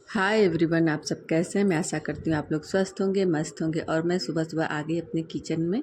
Hi everyone, आप सब कैसे हैं। मैं आशा करती हूँ आप लोग स्वस्थ होंगे, मस्त होंगे। और मैं सुबह सुबह आ गई अपने किचन में।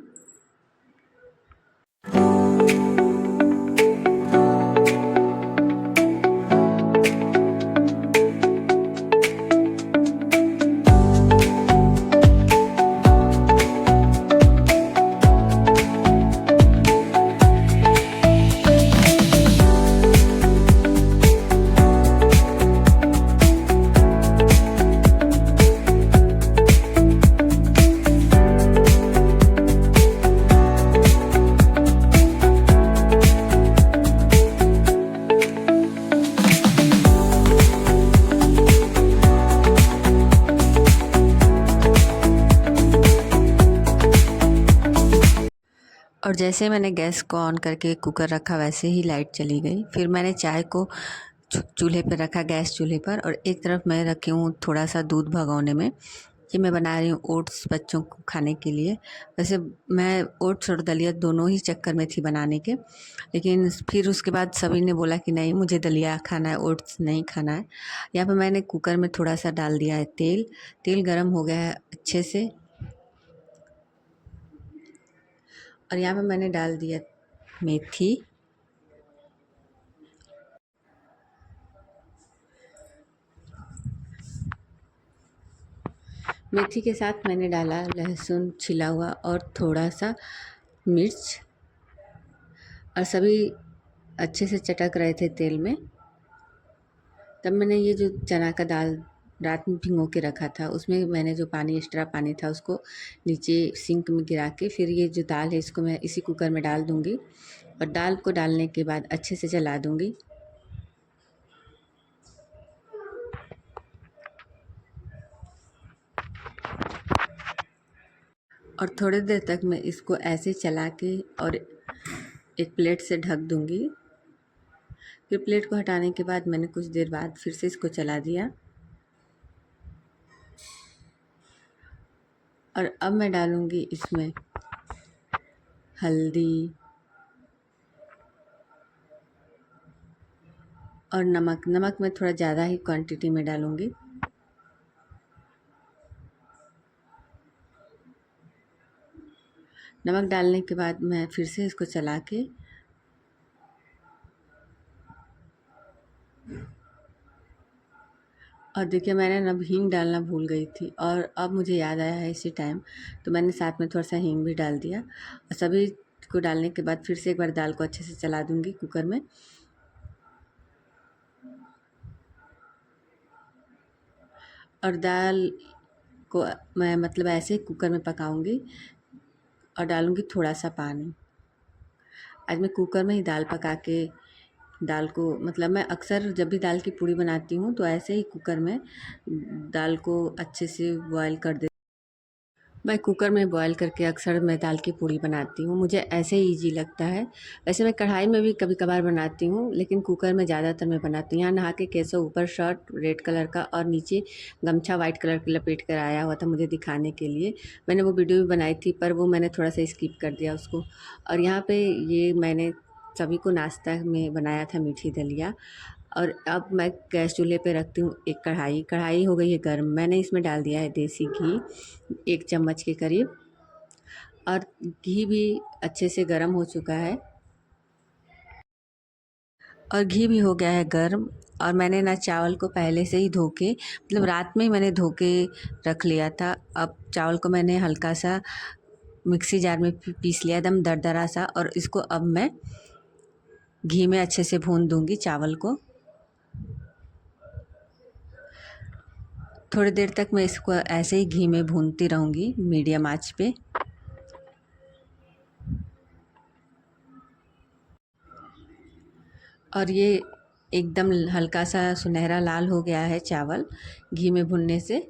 और जैसे मैंने गैस को ऑन करके कुकर रखा, वैसे ही लाइट चली गई। फिर मैंने चाय को चूल्हे पर रखा, गैस चूल्हे पर। और एक तरफ मैं रखी हूँ थोड़ा सा दूध भगोने में। ये मैं बना रही हूँ ओट्स बच्चों को खाने के लिए। वैसे मैं ओट्स और दलिया दोनों ही चक्कर में थी बनाने के, लेकिन फिर उसके बाद सभी ने बोला कि नहीं, मुझे दलिया खाना है, ओट्स नहीं खाना है। यहाँ पे मैंने कुकर में थोड़ा सा डाल दिया है तेल। तेल गरम हो गया है अच्छे से। और यहाँ पे मैंने डाल दिया मेथी। मेथी के साथ मैंने डाला लहसुन छिला हुआ और थोड़ा सा मिर्च। और सभी अच्छे से चटक रहे थे तेल में। तब मैंने ये जो चना का दाल रात में भिगो के रखा था, उसमें मैंने जो पानी, एक्स्ट्रा पानी था, उसको नीचे सिंक में गिरा के फिर ये जो दाल है इसको मैं इसी कुकर में डाल दूँगी। और दाल को डालने के बाद अच्छे से चला दूँगी। और थोड़ी देर तक मैं इसको ऐसे चला के और एक प्लेट से ढक दूँगी। फिर प्लेट को हटाने के बाद मैंने कुछ देर बाद फिर से इसको चला दिया। और अब मैं डालूँगी इसमें हल्दी और नमक। नमक मैं थोड़ा ज़्यादा ही क्वांटिटी में डालूँगी। नमक डालने के बाद मैं फिर से इसको चला के और देखिए, मैंने ना हींग डालना भूल गई थी और अब मुझे याद आया है इसी टाइम, तो मैंने साथ में थोड़ा सा हींग भी डाल दिया। और सभी को डालने के बाद फिर से एक बार दाल को अच्छे से चला दूँगी कुकर में। और दाल को मैं मतलब ऐसे ही कुकर में पकाऊंगी और डालूंगी थोड़ा सा पानी। आज मैं कुकर में ही दाल पका के दाल को मतलब मैं अक्सर जब भी दाल की पूड़ी बनाती हूँ तो ऐसे ही कुकर में दाल को अच्छे से बॉयल कर दे। मैं कुकर में बॉयल करके अक्सर मैं दाल की पूड़ी बनाती हूँ, मुझे ऐसे ही ईजी लगता है। वैसे मैं कढ़ाई में भी कभी कभार बनाती हूँ, लेकिन कुकर में ज़्यादातर मैं बनाती हूँ। यहाँ नहा के कैसे ऊपर शर्ट रेड कलर का और नीचे गमछा वाइट कलर का लपेट कर आया हुआ था मुझे दिखाने के लिए। मैंने वो वीडियो भी बनाई थी, पर वो मैंने थोड़ा सा स्किप कर दिया उसको। और यहाँ पर ये मैंने सभी को नाश्ता में बनाया था मीठी दलिया। और अब मैं गैस चूल्हे पे रखती हूँ एक कढ़ाई। कढ़ाई हो गई है गर्म, मैंने इसमें डाल दिया है देसी घी 1 चम्मच के करीब। और घी भी अच्छे से गर्म हो चुका है और घी भी हो गया है गर्म। और मैंने ना चावल को पहले से ही धो के मतलब रात में ही मैंने धो के रख लिया था। अब चावल को मैंने हल्का सा मिक्सी जार में पीस लिया, एकदम दरदरा सा। और इसको अब मैं घी में अच्छे से भून दूंगी चावल को। थोड़ी देर तक मैं इसको ऐसे ही घी में भूनती रहूँगी मीडियम आंच पे। और ये एकदम हल्का सा सुनहरा लाल हो गया है चावल घी में भुनने से।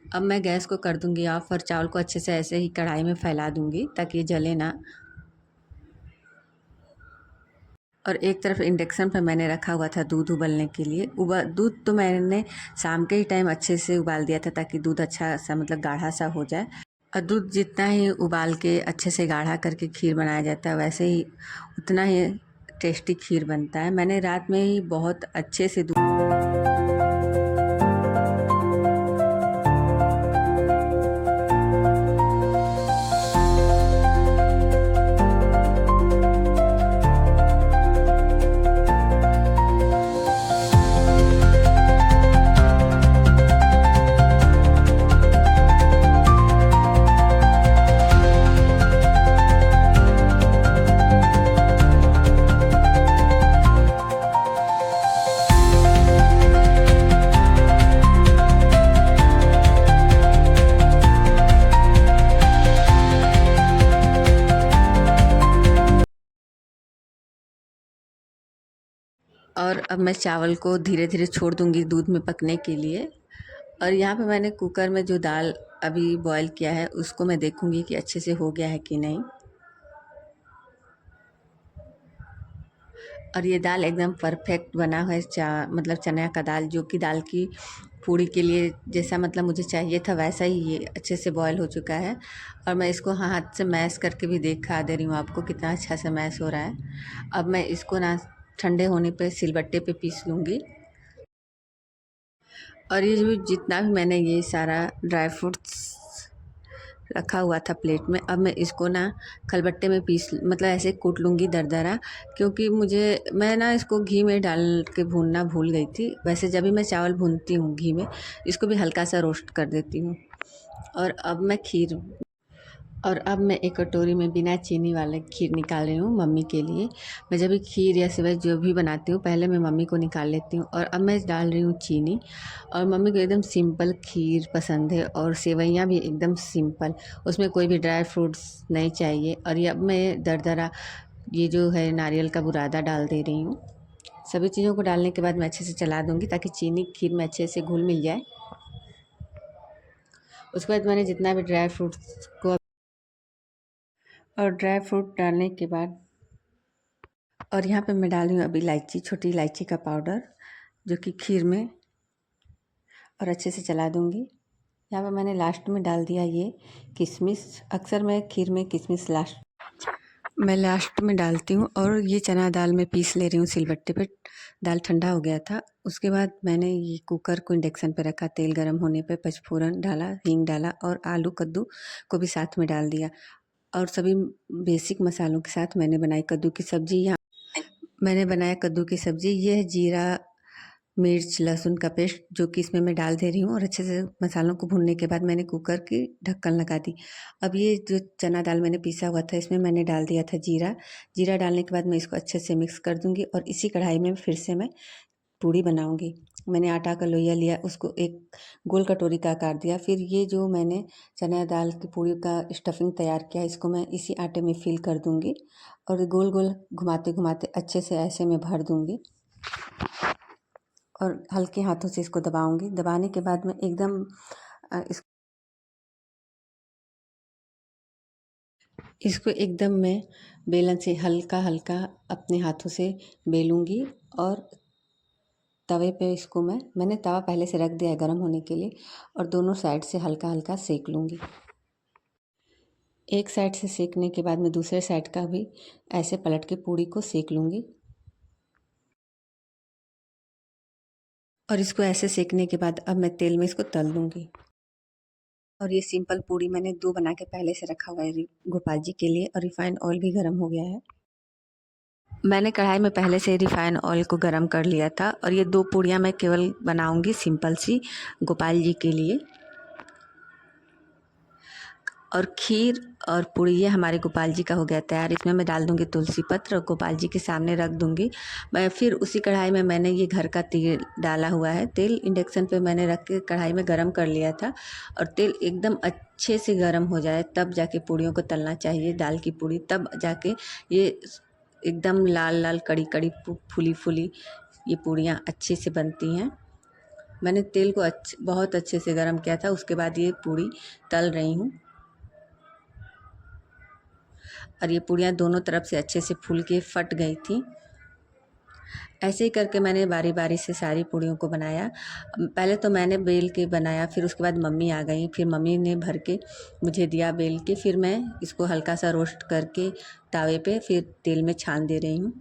अब मैं गैस को कर दूंगी ऑफ और चावल को अच्छे से ऐसे ही कढ़ाई में फैला दूंगी ताकि ये जले ना। और एक तरफ इंडक्शन पर मैंने रखा हुआ था दूध उबलने के लिए। दूध तो मैंने शाम के ही टाइम अच्छे से उबाल दिया था ताकि दूध अच्छा सा मतलब गाढ़ा सा हो जाए। और दूध जितना ही उबाल के अच्छे से गाढ़ा करके खीर बनाया जाता है, वैसे ही उतना ही टेस्टी खीर बनता है। मैंने रात में ही बहुत अच्छे से दूध और अब मैं चावल को धीरे धीरे छोड़ दूँगी दूध में पकने के लिए। और यहाँ पे मैंने कुकर में जो दाल अभी बॉईल किया है उसको मैं देखूँगी कि अच्छे से हो गया है कि नहीं। और ये दाल एकदम परफेक्ट बना है, मतलब चना का दाल, जो कि दाल की पूड़ी के लिए जैसा मतलब मुझे चाहिए था वैसा ही ये अच्छे से बॉयल हो चुका है। और मैं इसको हाथ से मैश करके भी दिखा दे रही हूँ आपको कितना अच्छा से मैश हो रहा है। अब मैं इसको ना ठंडे होने पे सिलबट्टे पे पीस लूँगी। और ये जो जितना भी मैंने ये सारा ड्राई फ्रूट्स रखा हुआ था प्लेट में, अब मैं इसको ना खलबट्टे में पीस मतलब ऐसे कूट लूँगी दरदरा, क्योंकि मैं ना इसको घी में डाल के भूनना भूल गई थी। वैसे जब भी मैं चावल भूनती हूँ घी में, इसको भी हल्का सा रोस्ट कर देती हूँ। और अब मैं खीर और अब मैं एक कटोरी में बिना चीनी वाले खीर निकाल रही हूँ मम्मी के लिए। मैं जब भी खीर या सेवई जो भी बनाती हूँ पहले मैं मम्मी को निकाल लेती हूँ, और अब मैं डाल रही हूँ चीनी। और मम्मी को एकदम सिंपल खीर पसंद है और सेवइयाँ भी एकदम सिंपल, उसमें कोई भी ड्राई फ्रूट्स नहीं चाहिए। और ये अब मैं दरदरा ये जो है नारियल का बुरादा डाल दे रही हूँ। सभी चीज़ों को डालने के बाद मैं अच्छे से चला दूँगी ताकि चीनी खीर में अच्छे से घुल मिल जाए। उसके बाद मैंने जितना भी ड्राई फ्रूट्स को और ड्राई फ्रूट डालने के बाद और यहाँ पे मैं डाल रही हूँ अभी इलायची, छोटी इलायची का पाउडर, जो कि खीर में, और अच्छे से चला दूँगी। यहाँ पे मैंने लास्ट में डाल दिया ये किशमिश। अक्सर मैं खीर में किशमिश लास्ट में डालती हूँ। और ये चना दाल मैं पीस ले रही हूँ सिलबट्टे पे। दाल ठंडा हो गया था। उसके बाद मैंने ये कुकर को इंडक्शन पे रखा, तेल गर्म होने पे पचफोरन डाला, हींग डाला और आलू कद्दू को भी साथ में डाल दिया। और सभी बेसिक मसालों के साथ मैंने बनाई कद्दू की सब्ज़ी। यहाँ मैंने बनाया कद्दू की सब्ज़ी। ये है जीरा, मिर्च, लहसुन का पेस्ट जो कि इसमें मैं डाल दे रही हूँ। और अच्छे से मसालों को भूनने के बाद मैंने कुकर की ढक्कन लगा दी। अब ये जो चना दाल मैंने पीसा हुआ था इसमें मैंने डाल दिया था जीरा। जीरा डालने के बाद मैं इसको अच्छे से मिक्स कर दूँगी और इसी कढ़ाई में फिर से मैं पूड़ी बनाऊँगी। मैंने आटा का लोइया लिया, उसको एक गोल कटोरी का आकार दिया। फिर ये जो मैंने चना दाल की पूड़ी का स्टफिंग तैयार किया इसको मैं इसी आटे में फिल कर दूँगी और गोल गोल घुमाते घुमाते अच्छे से ऐसे में भर दूँगी और हल्के हाथों से इसको दबाऊँगी। दबाने के बाद मैं एकदम इसको एकदम मैं बेलन से हल्का हल्का अपने हाथों से बेलूँगी। और तवे पे इसको मैंने तवा पहले से रख दिया है गर्म होने के लिए, और दोनों साइड से हल्का हल्का सेक लूँगी। एक साइड से सेकने के बाद मैं दूसरे साइड का भी ऐसे पलट के पूड़ी को सेक लूँगी। और इसको ऐसे सेकने के बाद अब मैं तेल में इसको तल दूँगी। और ये सिंपल पूड़ी मैंने 2 बना के पहले से रखा हुआ है गोपाल जी के लिए, और रिफाइंड ऑयल भी गर्म हो गया है। मैंने कढ़ाई में पहले से रिफाइंड ऑयल को गर्म कर लिया था। और ये 2 पूड़ियाँ मैं केवल बनाऊँगी सिंपल सी गोपाल जी के लिए। और खीर और पूड़ी ये हमारे गोपाल जी का हो गया तैयार। इसमें मैं डाल दूँगी तुलसी पत्र और गोपाल जी के सामने रख दूँगी। मैं फिर उसी कढ़ाई में मैंने ये घर का तेल डाला हुआ है। तेल इंडक्शन पे मैंने रख के कढ़ाई में गरम कर लिया था, और तेल एकदम अच्छे से गरम हो जाए तब जाके पूड़ियों को तलना चाहिए, दाल की पूड़ी, तब जाके ये एकदम लाल लाल कड़ी कड़ी फूली फूली ये पूड़ियाँ अच्छे से बनती हैं। मैंने तेल को बहुत अच्छे से गरम किया था, उसके बाद ये पूड़ी तल रही हूँ। और ये पूड़ियाँ दोनों तरफ से अच्छे से फूल के फट गई थी। ऐसे ही करके मैंने बारी बारी से सारी पूड़ियों को बनाया। पहले तो मैंने बेल के बनाया, फिर उसके बाद मम्मी आ गई, फिर मम्मी ने भर के मुझे दिया बेल के। फिर मैं इसको हल्का सा रोस्ट करके तावे पे फिर तेल में छान दे रही हूँ।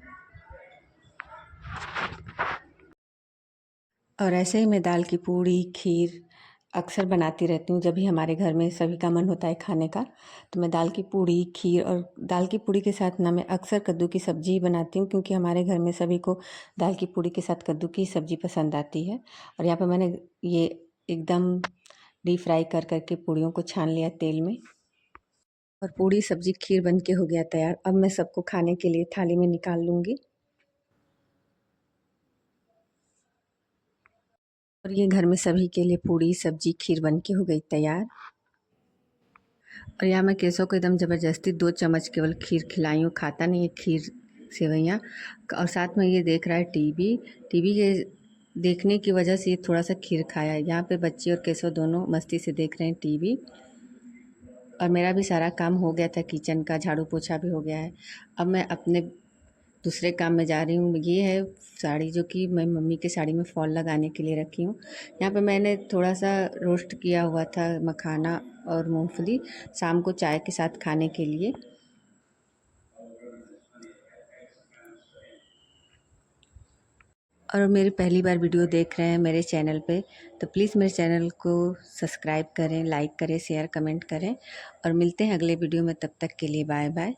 और ऐसे ही मैं दाल की पूड़ी, खीर अक्सर बनाती रहती हूँ। जब भी हमारे घर में सभी का मन होता है खाने का, तो मैं दाल की पूड़ी, खीर और दाल की पूड़ी के साथ ना मैं अक्सर कद्दू की सब्ज़ी ही बनाती हूँ, क्योंकि हमारे घर में सभी को दाल की पूड़ी के साथ कद्दू की सब्ज़ी पसंद आती है। और यहाँ पे मैंने ये एकदम डीप फ्राई कर करके पूड़ियों को छान लिया तेल में। और पूड़ी, सब्ज़ी, खीर बन के हो गया तैयार। अब मैं सबको खाने के लिए थाली में निकाल लूँगी। और ये घर में सभी के लिए पूड़ी, सब्ज़ी, खीर बन के हो गई तैयार। और यहाँ मैं केशव को एकदम ज़बरदस्ती 2 चम्मच केवल खीर खिलाई हूँ, खाता नहीं है खीर सेवइयाँ। और साथ में ये देख रहा है टीवी। टीवी के देखने की वजह से ये थोड़ा सा खीर खाया है। यहाँ पे बच्चे और केशव दोनों मस्ती से देख रहे हैं टीवी। और मेरा भी सारा काम हो गया था, किचन का झाड़ू पोछा भी हो गया है। अब मैं अपने दूसरे काम में जा रही हूँ। ये है साड़ी जो कि मैं मम्मी के साड़ी में फॉल लगाने के लिए रखी हूँ। यहाँ पे मैंने थोड़ा सा रोस्ट किया हुआ था मखाना और मूंगफली, शाम को चाय के साथ खाने के लिए। और मेरी पहली बार वीडियो देख रहे हैं मेरे चैनल पे, तो प्लीज़ मेरे चैनल को सब्सक्राइब करें, लाइक करें, शेयर कमेंट करें। और मिलते हैं अगले वीडियो में, तब तक के लिए बाय बाय।